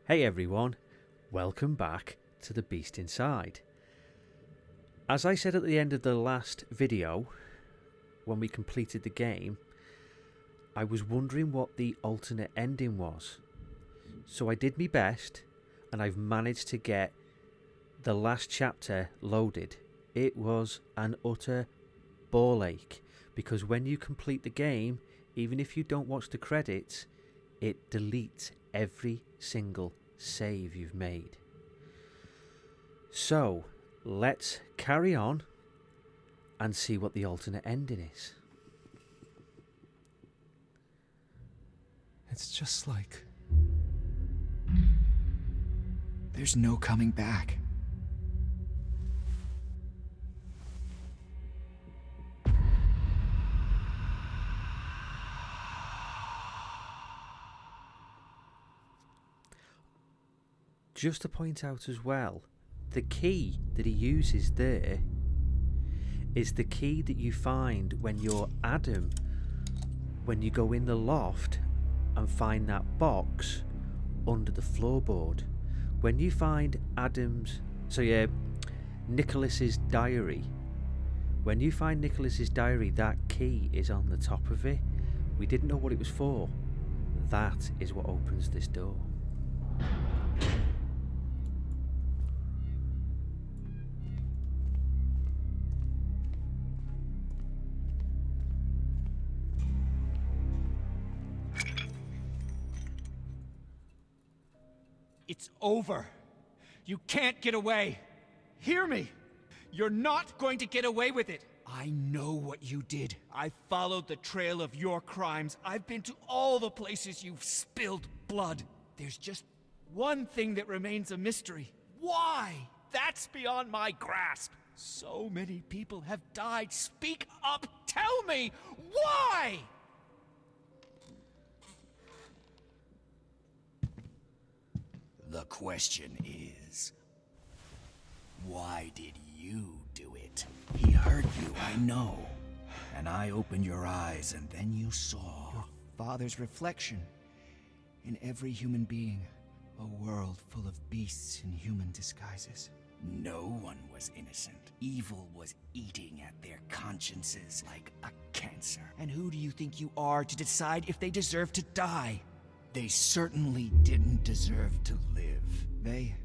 Hey everyone, welcome back to The Beast Inside. As I said at the end of the last video, when we completed the game, I was wondering what the alternate ending was. So I did my best, and I've managed to get the last chapter loaded. It was an utter ball ache, because when you complete the game, even if you don't watch the credits, it deletes every single save you've made. So let's carry on and see what the alternate ending is. It's just like there's no coming back. Just to point out as well, the key that he uses there is the key that you find when you're Adam, when you go in the loft and find that box under the floorboard. When you find Nicholas's diary, when you find Nicholas's diary, that key is on the top of it. We didn't know what it was for. That is what opens this door. It's over. You can't get away. Hear me. You're not going to get away with it. I know what you did. I followed the trail of your crimes. I've been to all the places you've spilled blood. There's just one thing that remains a mystery. Why? That's beyond my grasp. So many people have died. Speak up. Tell me. Why? The question is, why did you do it? He hurt you, I know. And I opened your eyes, and then you saw Your father's reflection in every human being. A world full of beasts in human disguises. no one was innocent. Evil was eating at their consciences like a cancer. And who do you think you are to decide if they deserve to die? They certainly didn't deserve to live. They...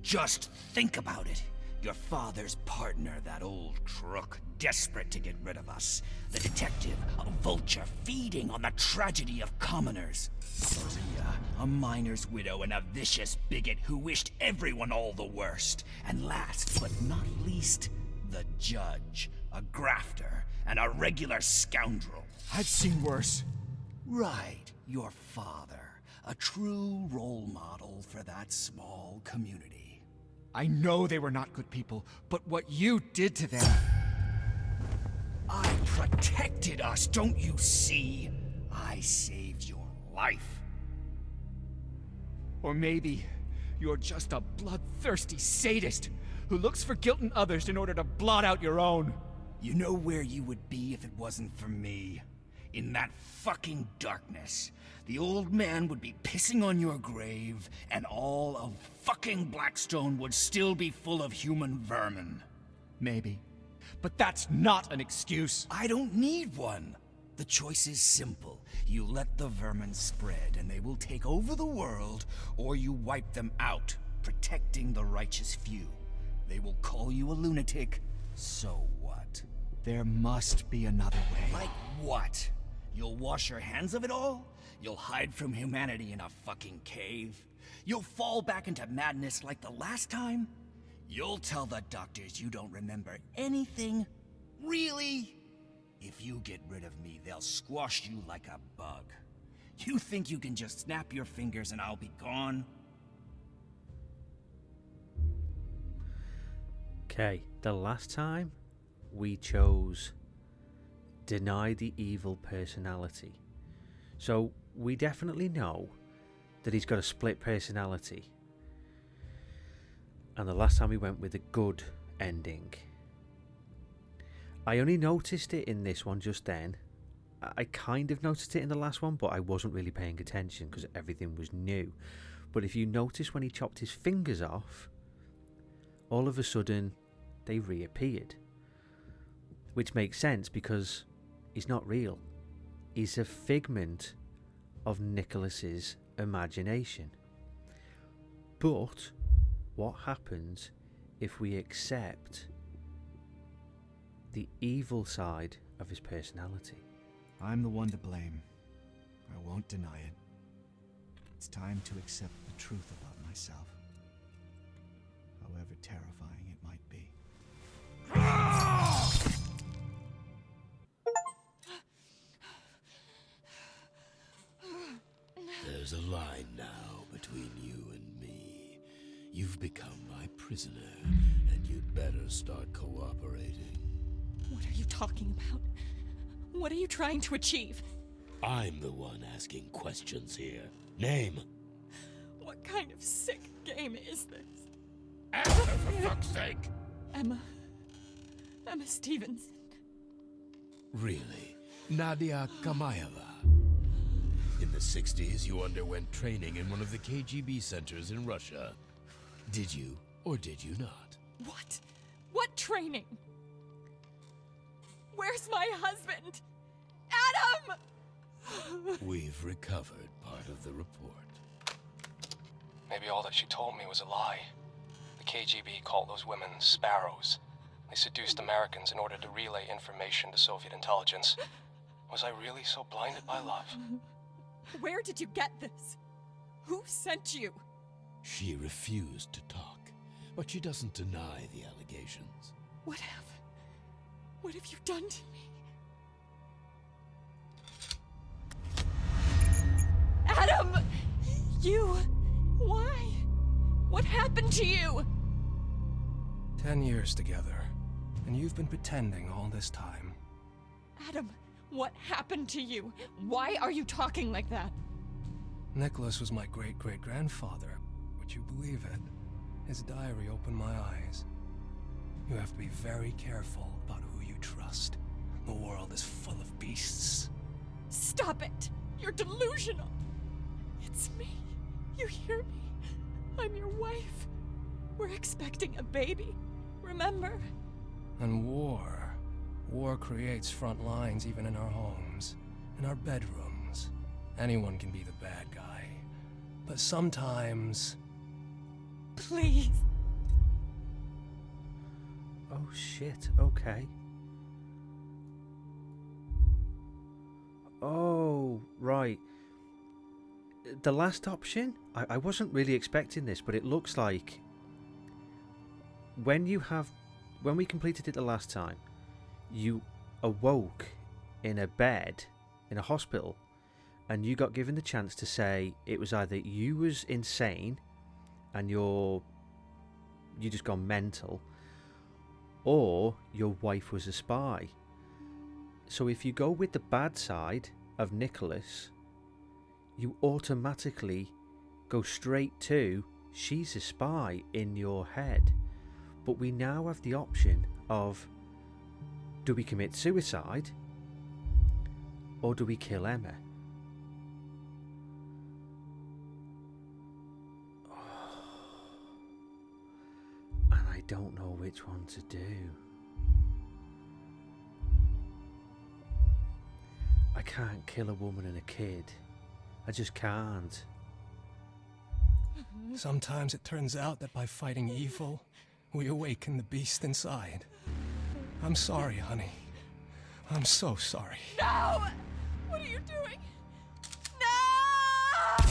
Just think about it. Your father's partner, that old crook, desperate to get rid of us. The detective, a vulture feeding on the tragedy of commoners. Soria, a miner's widow and a vicious bigot who wished everyone all the worst. And last but not least, the judge, a grafter and a regular scoundrel. I've seen worse. Right, your father, a true role model for that small community. I know they were not good people, but what you did to them... I protected us, don't you see? I saved your life. Or maybe you're just a bloodthirsty sadist who looks for guilt in others in order to blot out your own. You know where you would be if it wasn't for me? In that fucking darkness. The old man would be pissing on your grave, and all of fucking Blackstone would still be full of human vermin. Maybe. But that's not an excuse. I don't need one. The choice is simple. You let the vermin spread, and they will take over the world, or you wipe them out, protecting the righteous few. They will call you a lunatic, so what? There must be another way. Like what? You'll wash your hands of it all? You'll hide from humanity in a fucking cave? You'll fall back into madness like the last time? You'll tell the doctors you don't remember anything? Really? If you get rid of me, they'll squash you like a bug. You think you can just snap your fingers and I'll be gone? Okay, the last time we chose deny the evil personality. So we definitely know that he's got a split personality. And the last time we went with a good ending. I only noticed it in this one just then. I kind of noticed it in the last one, but I wasn't really paying attention because everything was new. But if you notice when he chopped his fingers off, all of a sudden they reappeared. Which makes sense because he's not real. He's a figment of Nicholas's imagination. But what happens if we accept the evil side of his personality? I'm the one to blame. I won't deny it. It's time to accept the truth about myself, however terrifying it might be. There's a line now between you and me. You've become my prisoner, and you'd better start cooperating. What are you talking about? What are you trying to achieve? I'm the one asking questions here. Name! What kind of sick game is this? Answer, for fuck's sake! Emma Stevens. Really? Nadia Kamayeva? In the 60s, you underwent training in one of the KGB centers in Russia. Did you, or did you not? What? What training? Where's my husband? Adam! We've recovered part of the report. Maybe all that she told me was a lie. The KGB called those women sparrows. They seduced Americans in order to relay information to Soviet intelligence. Was I really so blinded by love? Where did you get this? Who sent you? She refused to talk, but she doesn't deny the allegations. What have you done to me? Adam! Why? What happened to you? 10 years together, and you've been pretending all this time. Adam, what happened to you? Why are you talking like that? Nicholas was my great-great-grandfather. Would you believe it? His diary opened my eyes. You have to be very careful about who you trust. The world is full of beasts. Stop it! You're delusional! It's me. You hear me? I'm your wife. We're expecting a baby. Remember? And war creates front lines even in our homes, in our bedrooms. Anyone can be the bad guy. But sometimes... Please. Oh shit, okay. Oh, right. The last option? I wasn't really expecting this, but it looks like when we completed it the last time, you awoke in a bed in a hospital, and you got given the chance to say it was either you was insane and you just gone mental, or your wife was a spy. So if you go with the bad side of Nicholas, you automatically go straight to she's a spy in your head. But we now have the option of, do we commit suicide or do we kill Emma? And I don't know which one to do. I can't kill a woman and a kid. I just can't. Sometimes it turns out that by fighting evil, we awaken the beast inside. I'm sorry, honey. I'm so sorry. No! What are you doing? No!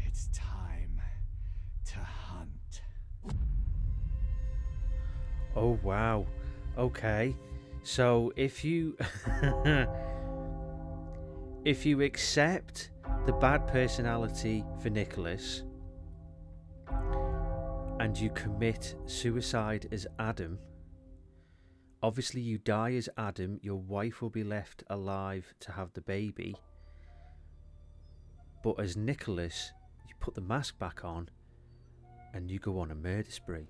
It's time to hunt. Oh wow. Okay. So if you if you accept the bad personality for Nicholas and you commit suicide as Adam, Obviously, you die as Adam, your wife will be left alive to have the baby. But as Nicholas, you put the mask back on and you go on a murder spree.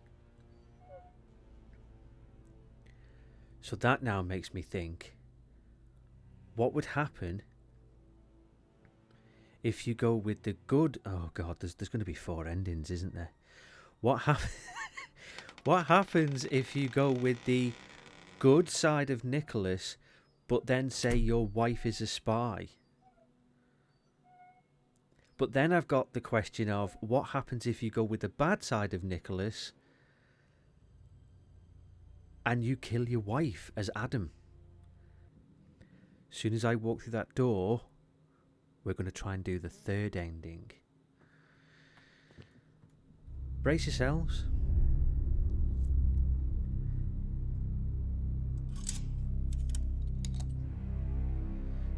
So that now makes me think, what would happen if you go with the good... Oh God, there's going to be 4 endings, isn't there? What happens if you go with the good side of Nicholas, but then say your wife is a spy? But then I've got the question of, what happens if you go with the bad side of Nicholas and you kill your wife as Adam? As soon as I walk through that door, we're going to try and do the 3rd ending. Brace yourselves.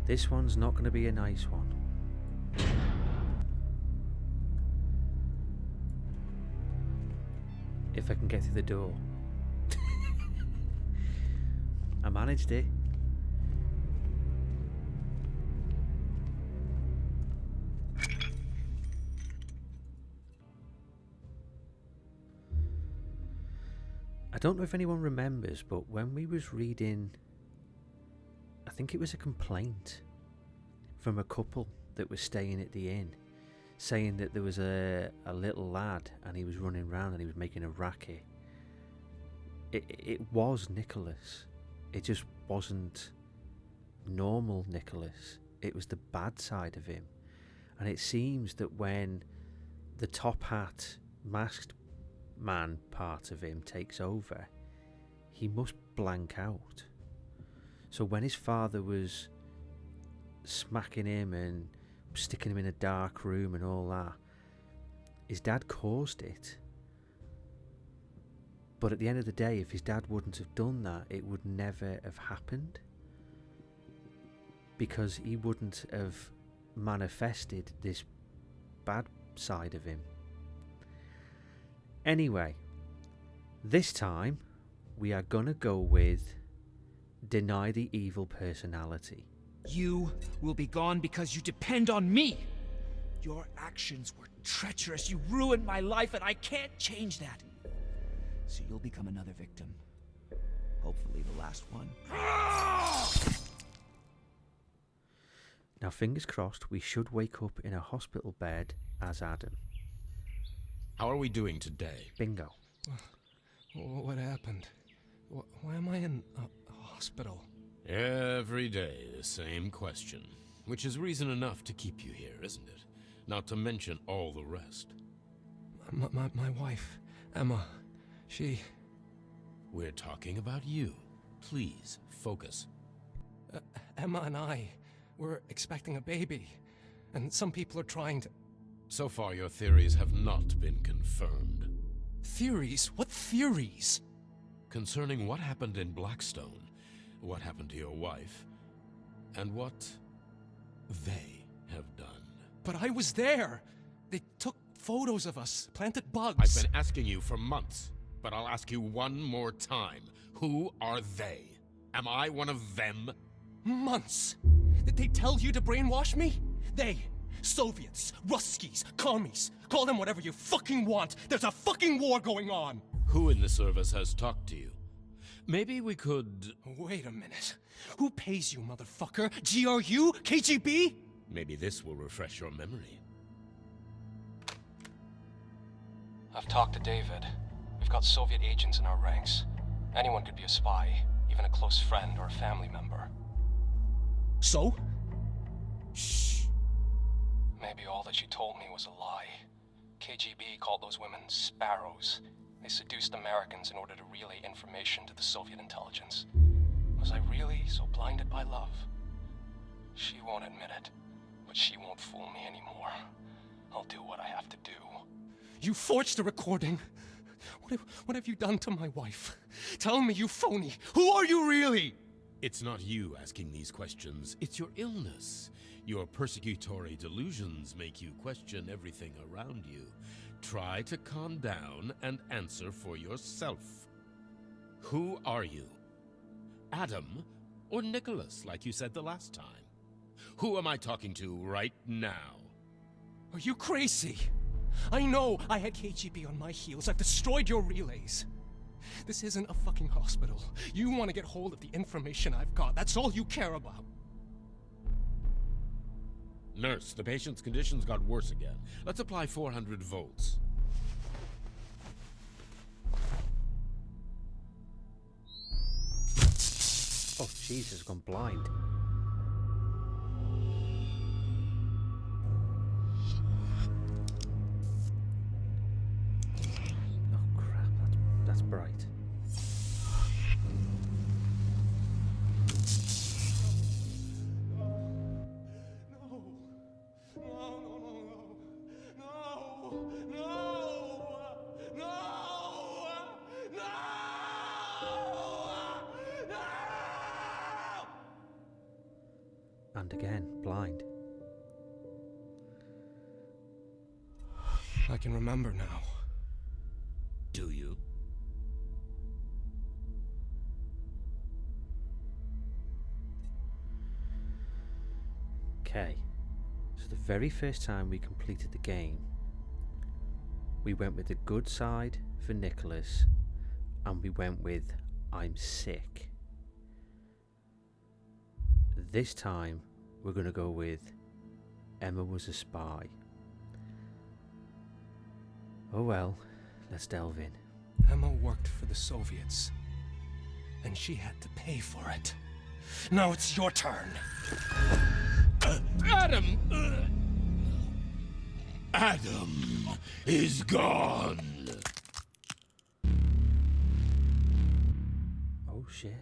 This one's not going to be a nice one. If I can get through the door. I managed it. I don't know if anyone remembers, but when we was reading, I think it was a complaint from a couple that was staying at the inn, saying that there was a little lad and he was running around and he was making a racket. It was Nicholas. It just wasn't normal Nicholas. It was the bad side of him. And it seems that when the top hat masked man part of him takes over, he must blank out. So when his father was smacking him and sticking him in a dark room and all that, his dad caused it. But at the end of the day, if his dad wouldn't have done that, it would never have happened, because he wouldn't have manifested this bad side of him. Anyway, this time we are gonna go with deny the evil personality. You will be gone because you depend on me. Your actions were treacherous. You ruined my life, and I can't change that. So you'll become another victim. Hopefully the last one. Now, fingers crossed, we should wake up in a hospital bed as Adam. How are we doing today? Bingo. What happened? Why am I in a hospital? Every day the same question, which is reason enough to keep you here, isn't it? Not to mention all the rest. My wife, Emma, she... We're talking about you. Please, focus. Emma and I were expecting a baby, and some people are trying to... So far, your theories have not been confirmed. Theories? What theories? Concerning what happened in Blackstone, what happened to your wife, and what they have done. But I was there! They took photos of us, planted bugs. I've been asking you for months, but I'll ask you one more time. Who are they? Am I one of them? Months! Did they tell you to brainwash me? They, Soviets, Ruskies, commies, call them whatever you fucking want. There's a fucking war going on! Who in the service has talked to you? Maybe we could... Wait a minute. Who pays you, motherfucker? GRU? KGB? Maybe this will refresh your memory. I've talked to David. We've got Soviet agents in our ranks. Anyone could be a spy, even a close friend or a family member. So? Shh. Maybe all that she told me was a lie. KGB called those women sparrows. They seduced Americans in order to relay information to the Soviet intelligence. Was I really so blinded by love? She won't admit it, but she won't fool me anymore. I'll do what I have to do. You forged a recording. What have you done to my wife? Tell me, you phony. Who are you really? It's not you asking these questions. It's your illness. Your persecutory delusions make you question everything around you. Try to calm down and answer for yourself. Who are you? Adam or Nicholas, like you said the last time? Who am I talking to right now? Are you crazy? I know I had KGB on my heels. I've destroyed your relays. This isn't a fucking hospital. You want to get hold of the information I've got. That's all you care about. Nurse, the patient's conditions got worse again. Let's apply 400 volts. Oh, Jesus, gone blind. Oh, crap, that's bright. And again, blind. I can remember now. Do you? Okay, so the very first time we completed the game, we went with the good side for Nicholas, and we went with I'm sick. This time, we're going to go with Emma was a spy. Oh well, let's delve in. Emma worked for the Soviets, and she had to pay for it. Now it's your turn. Adam! Adam is gone! Oh shit.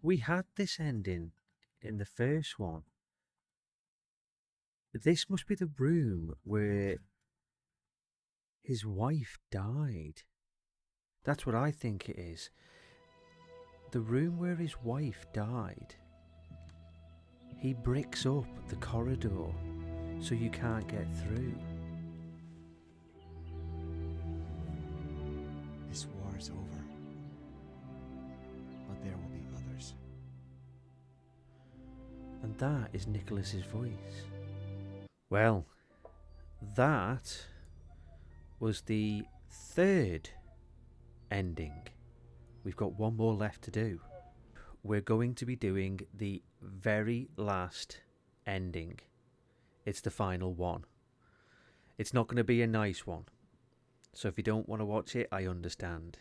We had this ending in the first one. This must be the room where his wife died. That's what I think it is. The room where his wife died. He bricks up the corridor so you can't get through. This war is over. But there will be others. And that is Nicholas's voice. Well, that was the third ending. We've got one more left to do. We're going to be doing the very last ending. It's the final one. It's not going to be a nice one. So if you don't want to watch it, I understand.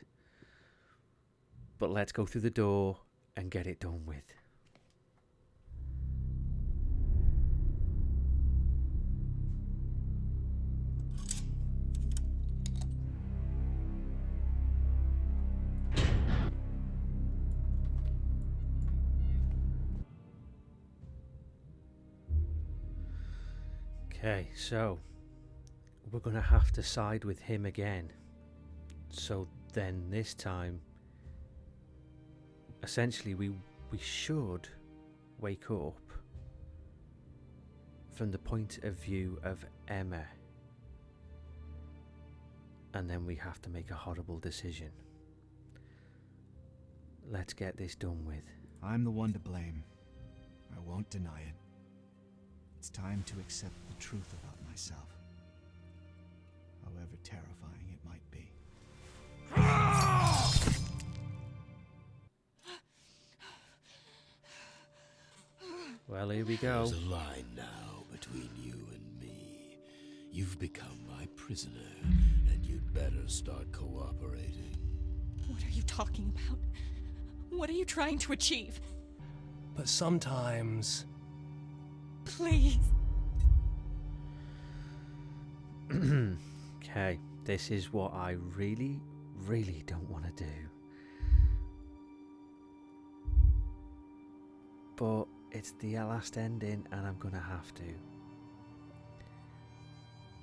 But let's go through the door and get it done with. Okay, so we're going to have to side with him again. So then this time, essentially we should wake up from the point of view of Emma. And then we have to make a horrible decision. Let's get this done with. I'm the one to blame. I won't deny it. It's time to accept the truth about myself, however terrifying it might be. Well, here we go. There's a line now between you and me. You've become my prisoner, and you'd better start cooperating. What are you talking about? What are you trying to achieve? But sometimes... Please. Okay, this is what I really, really don't want to do. But it's the last ending and I'm gonna have to.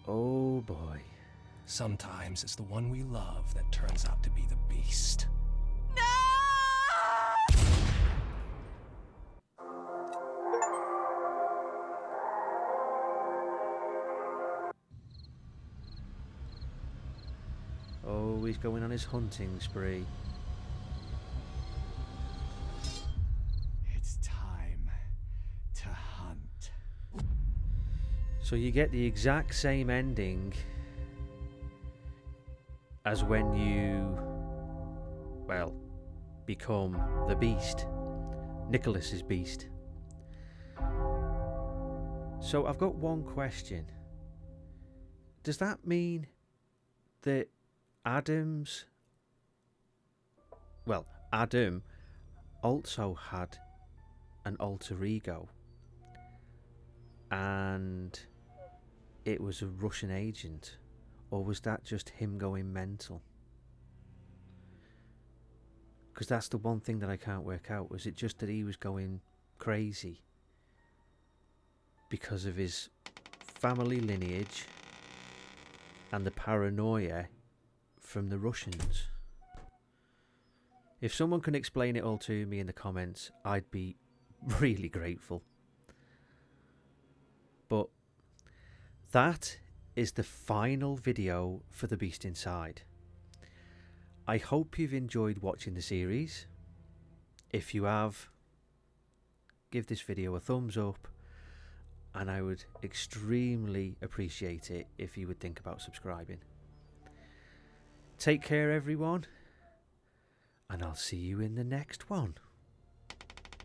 Oh boy. sometimes it's the one we love that turns out to be the beast. No! he's going on his hunting spree. It's time to hunt. So you get the exact same ending as when you, well, become the beast, Nicholas's beast. So I've got one question. Does that mean that Adam also had an alter ego, and it was a Russian agent, or was that just him going mental? Because that's the one thing that I can't work out. Was it just that he was going crazy because of his family lineage and the paranoia from the Russians? If someone can explain it all to me in the comments, I'd be really grateful. But that is the final video for The Beast Inside. I hope you've enjoyed watching the series. If you have, give this video a thumbs up, and I would extremely appreciate it if you would think about subscribing. Take care, everyone, and I'll see you in the next one.